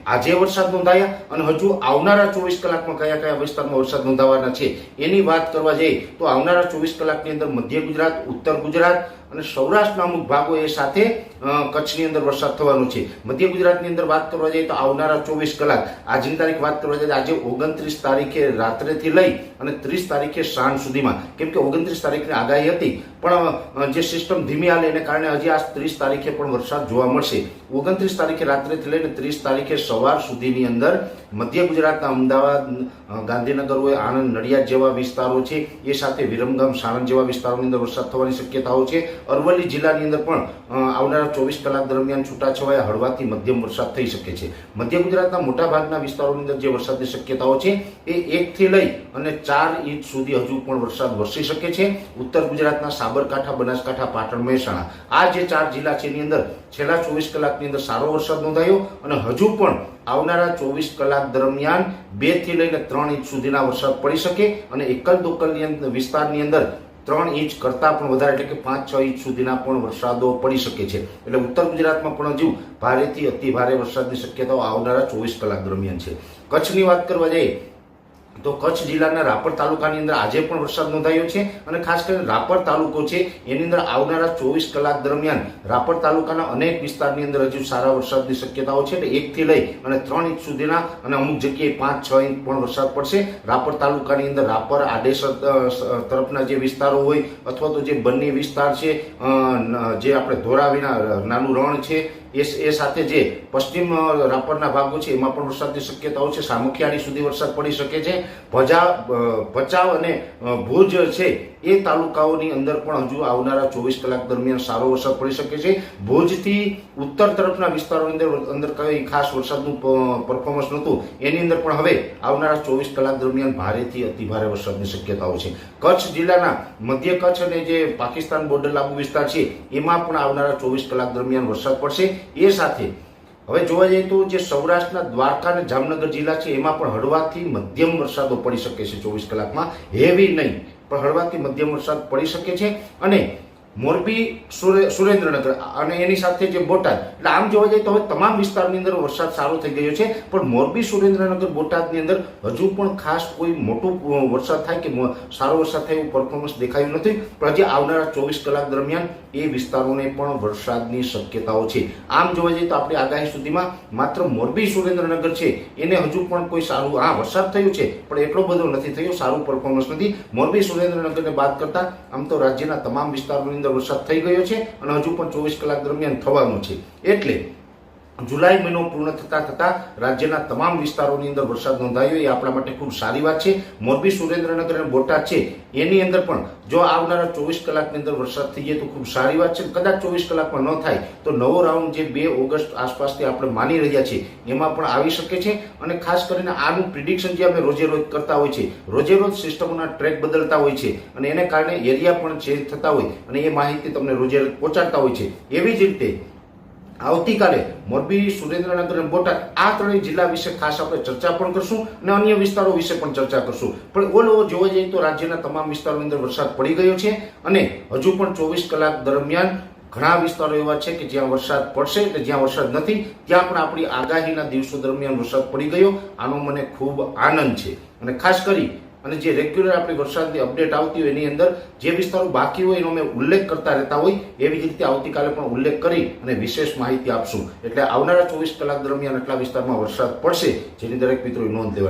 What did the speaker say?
આજે વરસાદ નોંધાયા અને હજુ આવનારા 24 કલાકમાં કયા કયા વિસ્તારમાં વરસાદ નોંધાવાના છે એની વાત કરવા જઈએ તો આવનારા 24 કલાકની અંદર મધ્ય ગુજરાત, ઉત્તર ગુજરાત અને સૌરાષ્ટ્રના અમુક ભાગો એ સાથે કચ્છની અંદર વરસાદ થવાનો છે. મધ્ય ગુજરાતની અંદર વાત કરવા જઈએ તો આવનારા 24 કલાક, આજની તારીખ વાત કરવા જઈએ આજે 29 તારીખે રાત્રેથી લઈ અને 30 તારીખે સાંજ સુધીમાં, કેમ કે 29 તારીખની આગાહી હતી પણ જે સિસ્ટમ ધીમી હાલે એને કારણે હજી આ 30 તારીખે પણ વરસાદ જોવા મળશે. 29 તારીખે રાત્રેથી લઈને 30 તારીખે સવાર સુધીની અંદર મધ્ય ગુજરાતના અમદાવાદ, ગાંધીનગર હોય, આણંદ, નડિયાદ જેવા વિસ્તારો છે એ સાથે વિરમગામ, સાણંદ જેવા વિસ્તારોની અંદર વરસાદ થવાની શક્યતાઓ છે. અરવલ્લી જિલ્લાની અંદર પણ આવનારા 24 કલાક દરમિયાન છૂટાછવાયા હળવાથી મધ્યમ વરસાદ થઈ શકે છે. મધ્ય ગુજરાતના મોટા ભાગના વિસ્તારોની અંદર જે વરસાદની શક્યતાઓ છે એ 1 થી લઈ અને 4 ઇંચ સુધી હજુ પણ વરસાદ વરસી શકે છે. ઉત્તર ગુજરાતના સાબરકાંઠા, બનાસકાંઠા, પાટણ, મહેસાણા આ જે 4 જિલ્લા છે એની અંદર છેલ્લા 24 કલાકની અંદર સારો વરસાદ નોંધાયો અને હજુ પણ આવનારા 24 કલાક દરમિયાન 2 થી લઈને 3 ઇંચ સુધીના વરસાદ પડી શકે અને એકલ દોકલ વિસ્તારની અંદર 3 ઇંચ કરતાં પણ વધારે એટલે કે 5-6 ઇંચ સુધીના પણ વરસાદો પડી શકે છે. એટલે ઉત્તર ગુજરાતમાં પણ હજુ ભારેથી અતિ ભારે વરસાદની શક્યતાઓ આવનારા 24 કલાક દરમિયાન છે. કચ્છની વાત કરવા જઈએ તો કચ્છ જિલ્લાના રાપર તાલુકાની અંદર આજે પણ વરસાદ નોંધાયો છે અને ખાસ કરીને રાપર તાલુકો છે એની અંદર આવનારા 24 કલાક દરમિયાન રાપર તાલુકાના અનેક વિસ્તારની અંદર હજુ સારા વરસાદની શક્યતાઓ છે. એટલે 1 થી લઈ અને 3 ઇંચ સુધીના અને અમુક જગ્યાએ 5-6 ઇંચ પણ વરસાદ પડશે. રાપર તાલુકાની અંદર રાપર, આડેસર તરફના જે વિસ્તારો હોય અથવા તો જે બન્ની વિસ્તાર છે, જે આપણે ધોરાવીના નાનું રણ છે એ સાથે જે પશ્ચિમ રાપરના ભાગો છે એમાં પણ વરસાદની શક્યતાઓ છે. સામખિયાળી સુધી વરસાદ પડી શકે છે. ભચાઉ અને ભુજ છે એ તાલુકાઓની અંદર પણ હજુ આવનારા 24 કલાક દરમિયાન સારો વરસાદ પડી શકે છે. ભુજથી ઉત્તર તરફના વિસ્તારોની અંદર કઈ ખાસ વરસાદનું પરફોર્મન્સ નહોતું એની અંદર પણ હવે આવનારા 24 કલાક દરમિયાન ભારેથી અતિ ભારે વરસાદની શક્યતાઓ છે. કચ્છ જિલ્લાના મધ્ય કચ્છ અને જે પાકિસ્તાન બોર્ડર લાગુ વિસ્તાર છે એમાં પણ આવનારા 24 કલાક દરમિયાન વરસાદ પડશે. એ સાથે હવે જોવા જઈએ તો જે સૌરાષ્ટ્રના દ્વારકા અને જામનગર જિલ્લા છે એમાં પણ હળવાથી મધ્યમ વરસાદો પડી શકે છે. 24 કલાકમાં હેવી નહીં પણ હળવાથી મધ્યમ વરસાદ પડી શકે છે. અને મોરબી, સુરેન્દ્રનગર અને એની સાથે જે બોટાદ, એટલે આમ જોવા જઈએ તો હવે તમામ વિસ્તારની અંદર વરસાદ સારો થઈ ગયો છે. પણ મોરબી, સુરેન્દ્રનગર, બોટાદની અંદર હજુ પણ ખાસ કોઈ મોટું વરસાદ થાય કે સારો વરસાદ થાય એવું પરફોર્મન્સ દેખાયું નથી. પણ હજી આવનારા 24 કલાક દરમિયાન એ વિસ્તારોને પણ વરસાદની શક્યતાઓ છે. આમ જોવા જઈએ તો આપણી આગાહી સુધીમાં માત્ર મોરબી, સુરેન્દ્રનગર છે એને હજુ પણ કોઈ સારું વરસાદ થયું છે પણ એટલો બધો નથી થયો, સારું પરફોર્મન્સ નથી. મોરબી, સુરેન્દ્રનગરને બાદ કરતા આમ તો રાજ્યના તમામ વિસ્તારોની વરસાદ થઈ ગયો છે અને હજુ પણ 24 કલાક દરમિયાન થવાનું છે. એટલે જુલાઈ મહિનો પૂર્ણ થતા રાજ્યના તમામ વિસ્તારોની અંદર વરસાદ નોંધાયો એ આપણા માટે ખૂબ સારી વાત છે. મોરબી, સુરેન્દ્રનગર અને બોટાદ છે એની અંદર પણ જો આવનારા 24 કલાકની અંદર વરસાદ થઈ જાય તો ખૂબ સારી વાત છે. કદાચ 24 કલાકમાં ન થાય તો નવો રાઉન્ડ જે 2 ઓગસ્ટ આસપાસથી આપણે માની રહ્યા છીએ એમાં પણ આવી શકે છે. અને ખાસ કરીને આનું પ્રિડિક્શન જે અમે રોજે રોજ કરતા હોય છે, રોજે રોજ સિસ્ટમોના ટ્રેક બદલતા હોય છે અને એને કારણે એરિયા પણ ચેન્જ થતા હોય અને એ માહિતી તમને રોજે રોજ પહોંચાડતા હોય છે. એવી જ રીતે આવતીકાલે મોરબી, સુરેન્દ્રનગર અને બોટાદ આ 3 જિલ્લા વિશે ખાસ આપણે ચર્ચા પણ કરશું અને અન્ય વિસ્તારો વિશે પણ ચર્ચા કરશું. પણ ઓલ જોવા જઈએ તો રાજ્યના તમામ વિસ્તારોની અંદર વરસાદ પડી ગયો છે અને હજુ પણ 24 કલાક દરમિયાન ઘણા વિસ્તારો એવા છે કે જ્યાં વરસાદ પડશે એટલે જ્યાં વરસાદ નથી ત્યાં પણ આપણી આગાહીના દિવસો દરમિયાન વરસાદ પડી ગયો. આનો મને ખૂબ આનંદ છે. અને ખાસ કરી અને જે રેગ્યુલર આપણી વરસાદની અપડેટ આવતી હોય એની અંદર જે વિસ્તારો બાકી હોય એનો અમે ઉલ્લેખ કરતા રહેતા હોય એવી જ રીતે આવતીકાલે પણ ઉલ્લેખ કરી અને વિશેષ માહિતી આપશું. એટલે આવનારા 24 કલાક દરમિયાન આટલા વિસ્તારમાં વરસાદ પડશે જેની દરેક મિત્રોએ નોંધ લેવાની.